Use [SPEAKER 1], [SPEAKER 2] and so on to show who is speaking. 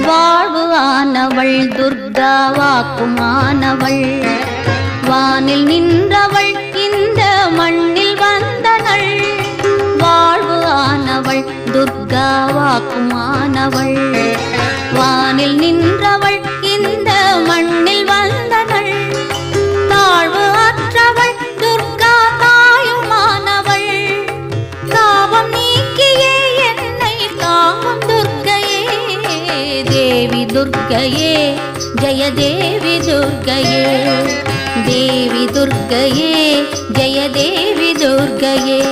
[SPEAKER 1] வாழ்வு ஆனவள் துர்கா வாக்குமானவள் வானில் நின்றவள் இந்த மண்ணில் வந்தனள் வாழ்வு ஆனவள் துர்கா வாக்குமானவள் வானில் நின்றவள் இந்த மண்ணில் வந்தனள் தாழ்வு அற்றவள் துர்கா தாயுமானவள் தாபம் நீக்கியே என்னை தாங்கும் துர்க்கையே தேவி துர்க்கையே ஜெய தேவி துர்க்கையே தேவி துர்க்கையே ஜெய தேவி துர்க்கையே